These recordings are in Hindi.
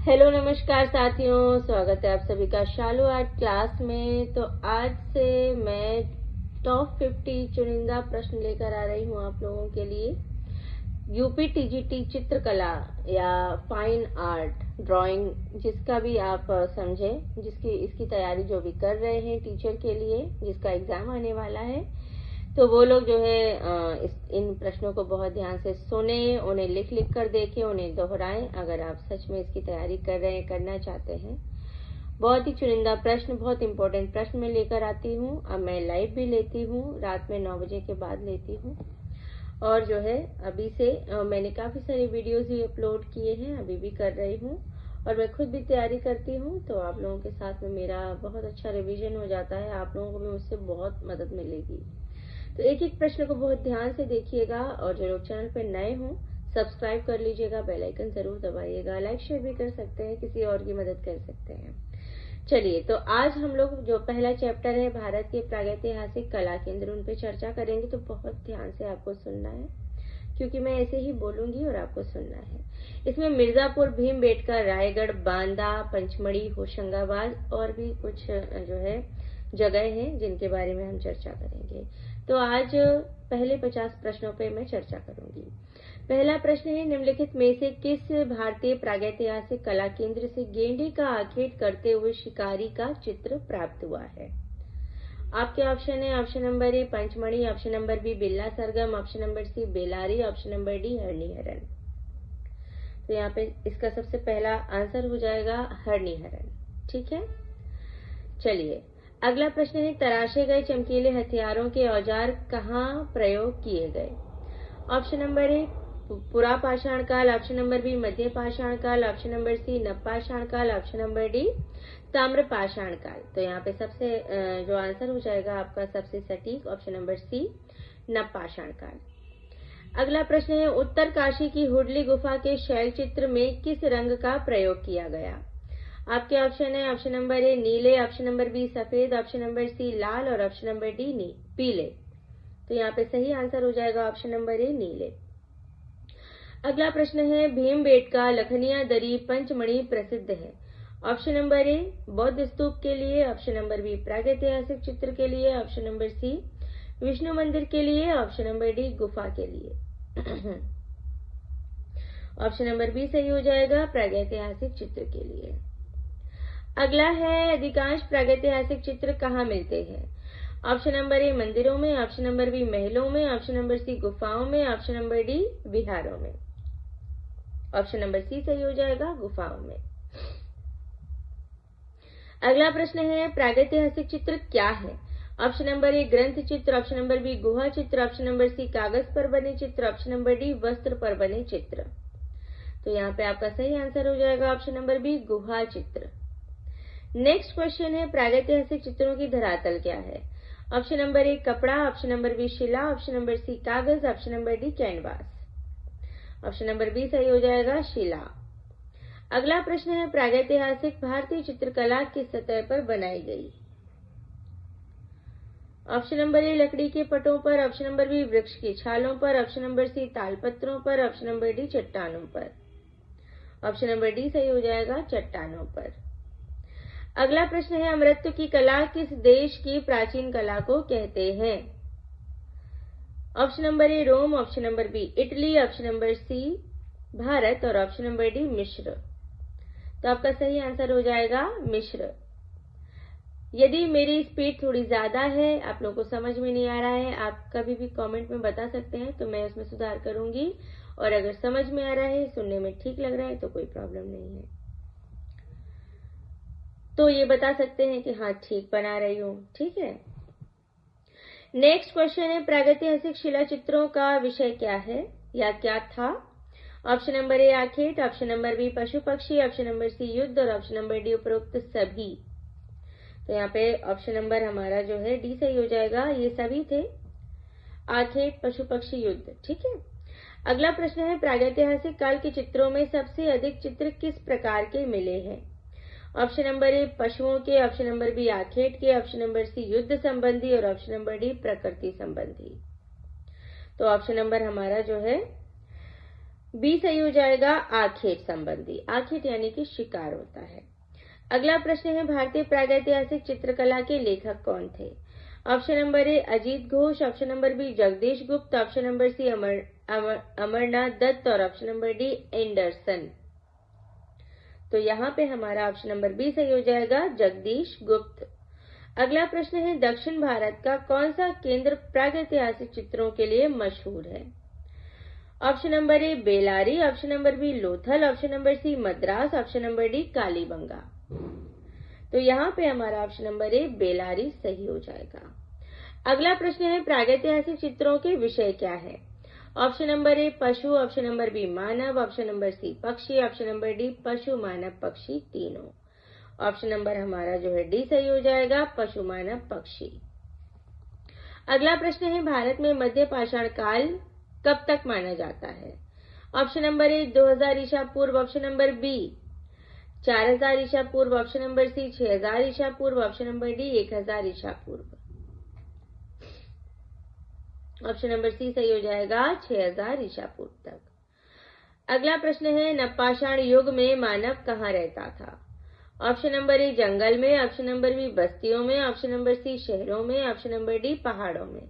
हेलो नमस्कार साथियों, स्वागत है आप सभी का शालू आर्ट क्लास में। तो आज से मैं टॉप 50 चुनिंदा प्रश्न लेकर आ रही हूँ आप लोगों के लिए। यूपी टीजीटी चित्रकला या फाइन आर्ट ड्राइंग, जिसका भी आप समझें, इसकी तैयारी जो भी कर रहे हैं टीचर के लिए, जिसका एग्जाम आने वाला है, तो वो लोग जो है इन प्रश्नों को बहुत ध्यान से सुने, उन्हें लिख कर देखें, उन्हें दोहराएं अगर आप सच में इसकी तैयारी कर रहे हैं, करना चाहते हैं। बहुत ही चुनिंदा प्रश्न, बहुत इंपॉर्टेंट प्रश्न मैं लेकर आती हूँ। अब मैं लाइव भी लेती हूँ, रात में 9 बजे के बाद लेती हूँ। और जो है अभी से मैंने काफी सारे वीडियोज भी अपलोड किए हैं, अभी भी कर रही हूँ, और मैं खुद भी तैयारी करती हूँ। तो आप लोगों के साथ में मेरा बहुत अच्छा रिवीजन हो जाता है, आप लोगों को भी मुझसे बहुत मदद मिलेगी। तो एक एक प्रश्न को बहुत ध्यान से देखिएगा, और जो लोग चैनल पर नए हों सब्सक्राइब कर लीजिएगा, बेल आइकन जरूर दबाइएगा, लाइक शेयर भी कर सकते हैं, किसी और की मदद कर सकते हैं। चलिए, तो आज हम लोग जो पहला चैप्टर है भारत के प्रागैतिहासिक कला केंद्र, उन पे चर्चा करेंगे। तो बहुत ध्यान से आपको सुनना है, क्योंकि मैं ऐसे ही बोलूंगी और आपको सुनना है। इसमें मिर्जापुर, भीमबेटका, रायगढ़, बांदा, पंचमढ़ी, होशंगाबाद और भी कुछ जो है जगह हैं जिनके बारे में हम चर्चा करेंगे। तो आज पहले 50 प्रश्नों पे मैं चर्चा करूंगी। पहला प्रश्न है, निम्नलिखित में से किस भारतीय प्रागैतिहासिक कला केंद्र से गेंडे का आखेट करते हुए शिकारी का चित्र प्राप्त हुआ है? आपके ऑप्शन है, option number A Pachmarhi, option number B बिल्ला सरगम, option number C Bellary, option number D हरणी-हरन। तो यहाँ पे इसका सबसे पहला आंसर हो जाएगा हरणी-हरन। ठीक है, चलिए अगला प्रश्न है, तराशे गए चमकीले हथियारों के औजार कहाँ प्रयोग किए गए? ऑप्शन नंबर ए पुरा पाषाण काल, ऑप्शन नंबर बी मध्य पाषाण काल, ऑप्शन नंबर सी नवपाषाण काल, ऑप्शन नंबर डी ताम्र पाषाण काल। तो यहाँ पे सबसे जो आंसर हो जाएगा आपका सबसे सटीक ऑप्शन नंबर सी नवपाषाण काल। अगला प्रश्न है, उत्तर काशी की हुडली गुफा के शैल चित्र में किस रंग का प्रयोग किया गया? आपके ऑप्शन है, ऑप्शन नंबर ए नीले, ऑप्शन नंबर बी सफेद, ऑप्शन नंबर सी लाल और ऑप्शन नंबर डी पीले। तो यहाँ पे सही आंसर हो जाएगा ऑप्शन नंबर ए नीले। अगला प्रश्न है, भीमबेटका लखनिया दरी पंचमढ़ी प्रसिद्ध है? ऑप्शन नंबर ए बौद्ध स्तूप के लिए, ऑप्शन नंबर बी प्रागैतिहासिक चित्र के लिए, ऑप्शन नंबर सी विष्णु मंदिर के लिए, ऑप्शन नंबर डी गुफा के लिए। ऑप्शन नंबर बी सही हो जाएगा, प्रागैतिहासिक चित्र के लिए। अगला है, अधिकांश प्रागैतिहासिक चित्र कहाँ मिलते हैं? ऑप्शन नंबर ए मंदिरों में, ऑप्शन नंबर बी महलों में, ऑप्शन नंबर सी गुफाओं में, ऑप्शन नंबर डी विहारों में। ऑप्शन नंबर सी सही हो जाएगा, गुफाओं में। अगला प्रश्न है, प्रागैतिहासिक चित्र क्या है? ऑप्शन नंबर ए ग्रंथ चित्र, ऑप्शन नंबर बी गुहा चित्र, ऑप्शन नंबर सी कागज पर बने चित्र, ऑप्शन नंबर डी वस्त्र पर बने चित्र। तो यहाँ पे आपका सही आंसर हो जाएगा ऑप्शन नंबर बी गुहा चित्र। नेक्स्ट क्वेश्चन है, प्रागैतिहासिक चित्रों की धरातल क्या है? ऑप्शन नंबर ए कपड़ा, ऑप्शन नंबर बी शिला, ऑप्शन नंबर सी कागज, option number D canvas. Option number B सही हो जाएगा, शिला। अगला प्रश्न है, प्रागैतिहासिक भारतीय चित्रकला किस सतह पर बनाई गई? ऑप्शन नंबर ए लकड़ी के पटों पर, ऑप्शन नंबर बी वृक्ष की छालों पर, ऑप्शन नंबर सी तालपत्रों पर, ऑप्शन नंबर डी चट्टानों पर। ऑप्शन नंबर डी सही हो जाएगा, चट्टानों पर। अगला प्रश्न है, अमृत की कला किस देश की प्राचीन कला को कहते हैं? Option number A Rome, option number B Italy, option number C Bharat और ऑप्शन नंबर डी मिस्र। तो आपका सही आंसर हो जाएगा मिस्र। यदि मेरी स्पीड थोड़ी ज्यादा है, आप लोगों को समझ में नहीं आ रहा है, आप कभी भी कमेंट में बता सकते हैं, तो मैं उसमें सुधार करूंगी। और अगर समझ में आ रहा है, सुनने में ठीक लग रहा है, तो कोई प्रॉब्लम नहीं है, तो ये बता सकते हैं कि हाँ ठीक बना रही हूं। ठीक है, नेक्स्ट क्वेश्चन है, प्रागैतिहासिक शिला चित्रों का विषय क्या है या क्या था? ऑप्शन नंबर ए आखेट, ऑप्शन नंबर बी पशु पक्षी, ऑप्शन नंबर सी युद्ध और ऑप्शन नंबर डी उपरोक्त सभी। तो यहाँ पे ऑप्शन नंबर हमारा जो है डी सही हो जाएगा, ये सभी थे, आखेट पशु पक्षी युद्ध। ठीक है, अगला प्रश्न है, प्रागैतिहासिक काल के चित्रों में सबसे अधिक चित्र किस प्रकार के मिले हैं? ऑप्शन नंबर ए पशुओं के, ऑप्शन नंबर बी आखेट के, ऑप्शन नंबर सी युद्ध संबंधी और ऑप्शन नंबर डी प्रकृति संबंधी। तो ऑप्शन नंबर हमारा जो है बी सही हो जाएगा, आखेट संबंधी। आखेट यानी कि शिकार होता है। अगला प्रश्न है, भारतीय प्रागैतिहासिक चित्रकला के लेखक कौन थे? Option number A Ajit Ghosh, option number B Jagdish Gupt, option number C Amarnath Dutt और ऑप्शन नंबर डी एंडरसन। तो यहाँ पे हमारा ऑप्शन नंबर बी सही हो जाएगा, जगदीश गुप्त। अगला प्रश्न है, दक्षिण भारत का कौन सा केंद्र प्रागैतिहासिक चित्रों के लिए मशहूर है? Option number A Bellary, option number B Lothal, option number C Madras, option number D Kalibangan. तो यहाँ पे हमारा ऑप्शन नंबर ए बेलारी सही हो जाएगा। अगला प्रश्न है, प्रागैतिहासिक चित्रों के विषय क्या है? ऑप्शन नंबर ए पशु, ऑप्शन नंबर बी मानव, ऑप्शन नंबर सी पक्षी, ऑप्शन नंबर डी पशु मानव पक्षी तीनों। ऑप्शन नंबर हमारा जो है डी सही हो जाएगा, पशु मानव पक्षी। अगला प्रश्न है, भारत में मध्य पाषाण काल कब तक माना जाता है? ऑप्शन नंबर ए 2000 ईसा पूर्व, ऑप्शन नंबर बी 4000 ईसा पूर्व, ऑप्शन नंबर सी 6000 ईसा पूर्व, ऑप्शन नंबर डी 1000 ईसा पूर्व। ऑप्शन नंबर सी सही हो जाएगा, 6000 ईसा पूर्व तक। अगला प्रश्न है, नवपाषाण युग में मानव कहाँ रहता था? ऑप्शन नंबर ए जंगल में, ऑप्शन नंबर बी बस्तियों में, ऑप्शन नंबर सी शहरों में, ऑप्शन नंबर डी पहाड़ों में।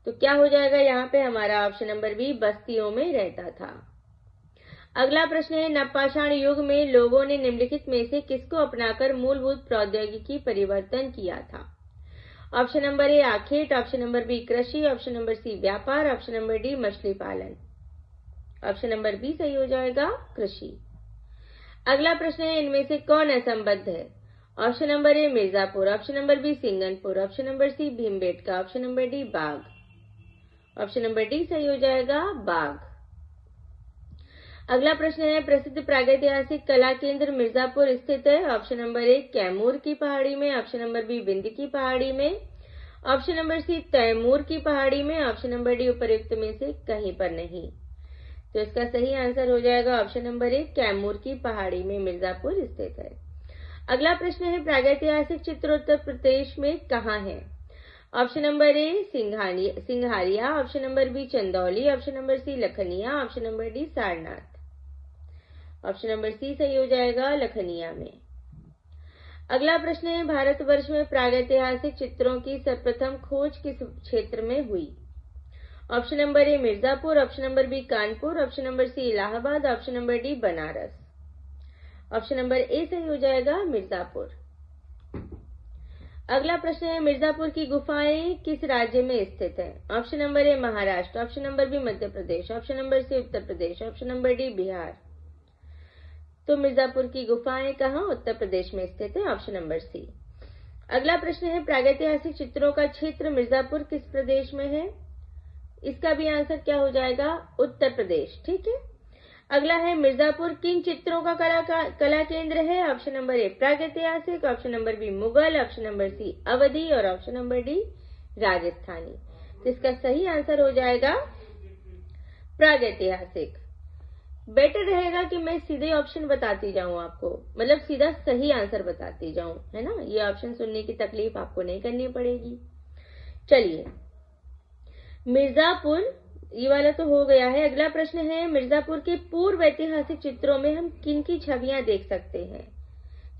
तो क्या हो जाएगा यहाँ पे हमारा ऑप्शन नंबर बी बस्तियों में रहता था। अगला प्रश्न है, नवपाषाण युग में लोगों ने निम्नलिखित में से किसको अपनाकर मूलभूत प्रौद्योगिकी परिवर्तन किया था? ऑप्शन नंबर ए आखेट, ऑप्शन नंबर बी कृषि, ऑप्शन नंबर सी व्यापार, ऑप्शन नंबर डी मछली पालन। ऑप्शन नंबर बी सही हो जाएगा, कृषि। अगला प्रश्न है, इनमें से कौन असंबद्ध है? Option number A Mirzapur, option number B Singhanpur, option number C Bhimbetka, option number D Bagh. Option number D सही हो जाएगा, बाग। अगला प्रश्न है, प्रसिद्ध प्रागैतिहासिक कला केंद्र मिर्जापुर स्थित है। ऑप्शन नंबर ए कैमूर की पहाड़ी में, ऑप्शन नंबर बी विंध्य की पहाड़ी में, ऑप्शन नंबर सी तैमूर की पहाड़ी में, ऑप्शन नंबर डी उपर्युक्त में से कहीं पर नहीं। तो इसका सही आंसर हो जाएगा ऑप्शन नंबर ए कैमूर की पहाड़ी में मिर्जापुर स्थित है। अगला प्रश्न है, प्रागैतिहासिक चित्र उत्तर प्रदेश में कहाँ है? Option number A Singhariya, option number B Chandauli, option number C Lakhaniya, option number D Sarnath. Option number C सही हो जाएगा, लखनिया में। अगला प्रश्न है, भारतवर्ष में प्रागैतिहासिक चित्रों की सर्वप्रथम खोज किस क्षेत्र में हुई? Option number A Mirzapur, option number B Kanpur, option number C Allahabad, option number D Banaras. Option number A सही हो जाएगा, मिर्जापुर। अगला प्रश्न है, मिर्जापुर की गुफाएं किस राज्य में स्थित है? Option number A Maharashtra, option number B Madhya Pradesh, option number C Uttar Pradesh, option number D Bihar. तो मिर्जापुर की गुफाएं कहाँ? उत्तर प्रदेश में स्थित है, ऑप्शन नंबर सी। अगला प्रश्न है, प्रागैतिहासिक चित्रों का क्षेत्र मिर्जापुर किस प्रदेश में है? इसका भी आंसर क्या हो जाएगा? उत्तर प्रदेश। ठीक है। अगला है, मिर्जापुर किन चित्रों का कला केंद्र है? ऑप्शन नंबर ए प्रागैतिहासिक, option number B Mughal, option number C Awadhi और ऑप्शन नंबर डी राजस्थानी। तो इसका सही आंसर हो जाएगा प्रागैतिहासिक। बेटर रहेगा कि मैं सीधे ऑप्शन बताती जाऊं आपको, मतलब सीधा सही आंसर बताती जाऊं, है ना। ये ऑप्शन सुनने की तकलीफ आपको नहीं करनी पड़ेगी। चलिए, मिर्जापुर ये वाला तो हो गया है। अगला प्रश्न है, मिर्जापुर के पूर्व ऐतिहासिक चित्रों में हम किन की छवियां देख सकते हैं?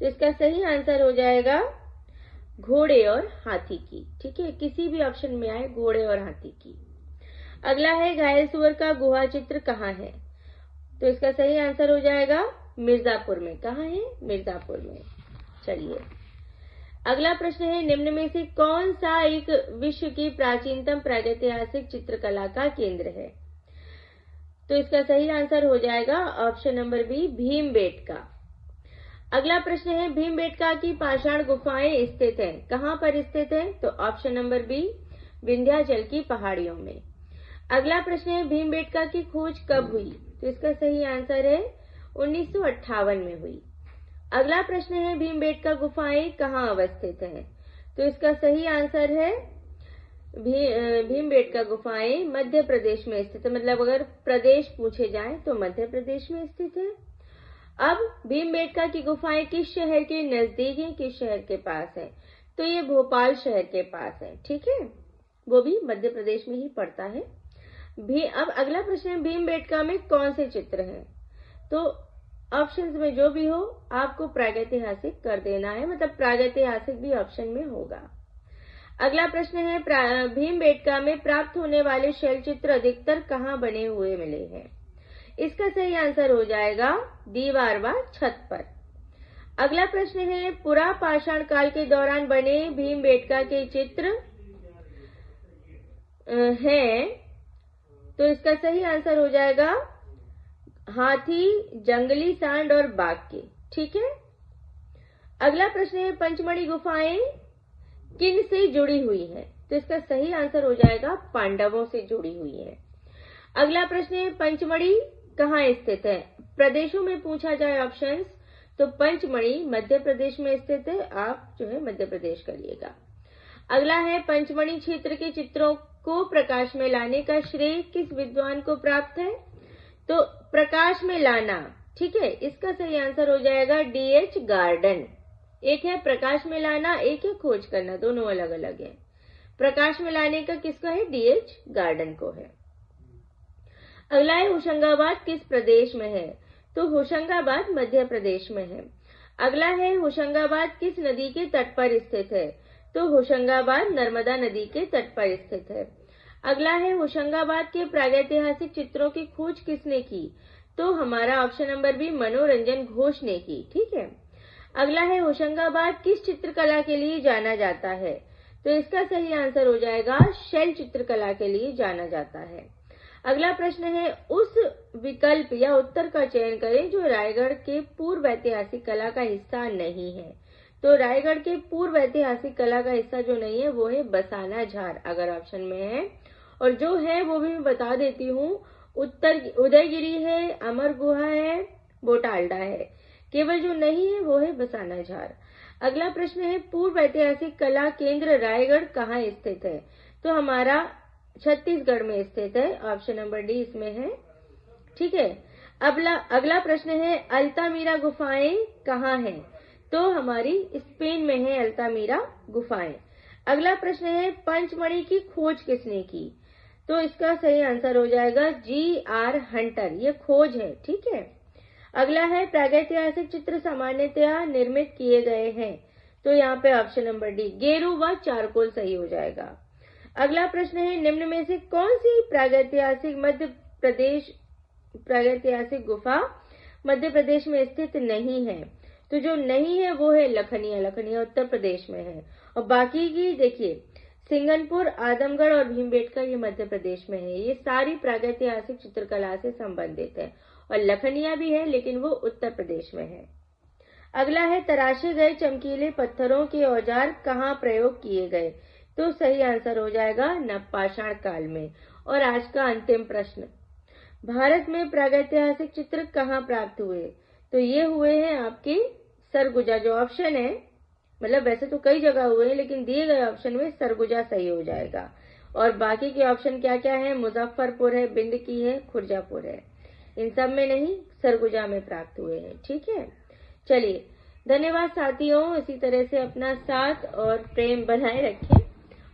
तो इसका सही आंसर हो जाएगा घोड़े और हाथी की। ठीक है, किसी भी ऑप्शन में आए घोड़े और हाथी की। अगला है, घायल सुअर का गुहा चित्र कहाँ है? तो इसका सही आंसर हो जाएगा मिर्जापुर में। कहाँ है? मिर्जापुर में। चलिए, अगला प्रश्न है, निम्न में से कौन सा एक विश्व की प्राचीनतम प्रागैतिहासिक चित्रकला का केंद्र है? तो इसका सही आंसर हो जाएगा ऑप्शन नंबर बी भीमबेटका। अगला प्रश्न है, भीमबेटका की पाषाण गुफाएं स्थित हैं, कहां पर स्थित हैं? तो ऑप्शन नंबर बी विंध्याचल की पहाड़ियों में। अगला प्रश्न है, भीमबेटका की खोज कब हुई? तो इसका सही आंसर है 1958 में हुई। अगला प्रश्न है, भीमबेटका गुफाएं कहाँ अवस्थित हैं? तो इसका सही आंसर है भीमबेटका गुफाएं मध्य प्रदेश में स्थित है। मतलब अगर प्रदेश पूछे जाएं तो मध्य प्रदेश में स्थित है। अब भीमबेटका की गुफाएं किस शहर के नजदीक है, किस शहर के पास है? तो ये भोपाल शहर के पास है। ठीक है, वो भी मध्य प्रदेश में ही पड़ता है। अब अगला प्रश्न है, भीमबेटका में कौन से चित्र हैं? तो ऑप्शंस में जो भी हो आपको प्रागैतिहासिक कर देना है, मतलब प्रागैतिहासिक भी ऑप्शन में होगा। अगला प्रश्न है, भीमबेटका में प्राप्त होने वाले शैल चित्र अधिकतर कहाँ बने हुए मिले हैं? इसका सही आंसर हो जाएगा दीवार व छत पर। अगला प्रश्न है, पुरा पाषाण काल के दौरान बने भीमबेटका के चित्र हैं, तो इसका सही आंसर हो जाएगा हाथी, जंगली सांड और बाघ के। ठीक है। अगला प्रश्न है, पंचमढ़ी गुफाएं किन से जुड़ी हुई है? तो इसका सही आंसर हो जाएगा पांडवों से जुड़ी हुई है। अगला प्रश्न है, पंचमढ़ी कहाँ स्थित है? प्रदेशों में पूछा जाए ऑप्शंस, तो पंचमढ़ी मध्य प्रदेश में स्थित है, आप जो है मध्य प्रदेश करिएगा। अगला है, पंचमढ़ी क्षेत्र के चित्रों को प्रकाश में लाने का श्रेय किस विद्वान को प्राप्त है? तो प्रकाश में लाना, ठीक है, इसका सही आंसर हो जाएगा D.H. गार्डन। एक है प्रकाश में लाना, एक है खोज करना, दोनों अलग अलग है। प्रकाश में लाने का किसका है? D.H. गार्डन को है। अगला है, होशंगाबाद किस प्रदेश में है? तो होशंगाबाद मध्य प्रदेश में है। अगला है, होशंगाबाद किस नदी के तट पर स्थित है? तो होशंगाबाद नर्मदा नदी के तट पर स्थित है। अगला है, होशंगाबाद के प्रागैतिहासिक चित्रों की खोज किसने की? तो हमारा ऑप्शन नंबर बी मनोरंजन घोष ने की। ठीक है। अगला है, होशंगाबाद किस चित्रकला के लिए जाना जाता है? तो इसका सही आंसर हो जाएगा शैल चित्रकला के लिए जाना जाता है। अगला प्रश्न है, उस विकल्प या उत्तर का चयन करें जो रायगढ़ के पूर्व ऐतिहासिक कला का हिस्सा नहीं है। तो रायगढ़ के पूर्व ऐतिहासिक कला का हिस्सा जो नहीं है वो है बसाना झार, अगर ऑप्शन में है, और जो है वो भी मैं बता देती हूँ। उत्तर उदयगिरी है, अमर गुहा है, बोटाल्डा है। केवल जो नहीं है वो है बसाना झार। अगला प्रश्न है, पूर्व ऐतिहासिक कला केंद्र रायगढ़ कहाँ स्थित है? तो हमारा छत्तीसगढ़ में स्थित है, ऑप्शन नंबर डी इसमें है। ठीक है। अगला प्रश्न है, अल्तामीरा गुफाएं कहाँ हैं? तो हमारी स्पेन में है अल्तामीरा गुफाएं। अगला प्रश्न है, पंचमढ़ी की खोज किसने की? तो इसका सही आंसर हो जाएगा G.R. हंटर, ये खोज है। ठीक है। अगला है, प्रागैतिहासिक चित्र सामान्यतया निर्मित किए गए हैं। तो यहाँ पे ऑप्शन नंबर डी गेरू व चारकोल सही हो जाएगा। अगला प्रश्न है, निम्न में से कौन सी प्रागैतिहासिक गुफा मध्य प्रदेश में स्थित नहीं है? तो जो नहीं है वो है लखनिया उत्तर प्रदेश में है, और बाकी की देखिए सिंगनपुर, आदमगढ़ और भीमबेटका ये मध्य प्रदेश में है। ये सारी प्रागैतिहासिक चित्रकला से संबंधित है, और लखनिया भी है लेकिन वो उत्तर प्रदेश में है। अगला है, तराशे गए चमकीले पत्थरों के औजार कहाँ प्रयोग किए गए? तो सही आंसर हो जाएगा नवपाषाण काल में। और आज का अंतिम प्रश्न, भारत में प्रागैतिहासिक चित्र कहाँ प्राप्त हुए? तो ये हुए हैं आपके सरगुजा, जो ऑप्शन है, मतलब वैसे तो कई जगह हुए हैं लेकिन दिए गए ऑप्शन में सरगुजा सही हो जाएगा। और बाकी के ऑप्शन क्या क्या है? मुजफ्फरपुर है, बिंद की है, खुर्जापुर है। इन सब में नहीं, सरगुजा में प्राप्त हुए हैं। ठीक है। चलिए, धन्यवाद साथियों। इसी तरह से अपना साथ और प्रेम बनाए रखें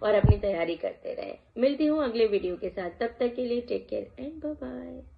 और अपनी तैयारी करते रहें। मिलती हूँ अगले वीडियो के साथ, तब तक के लिए take care and bye bye.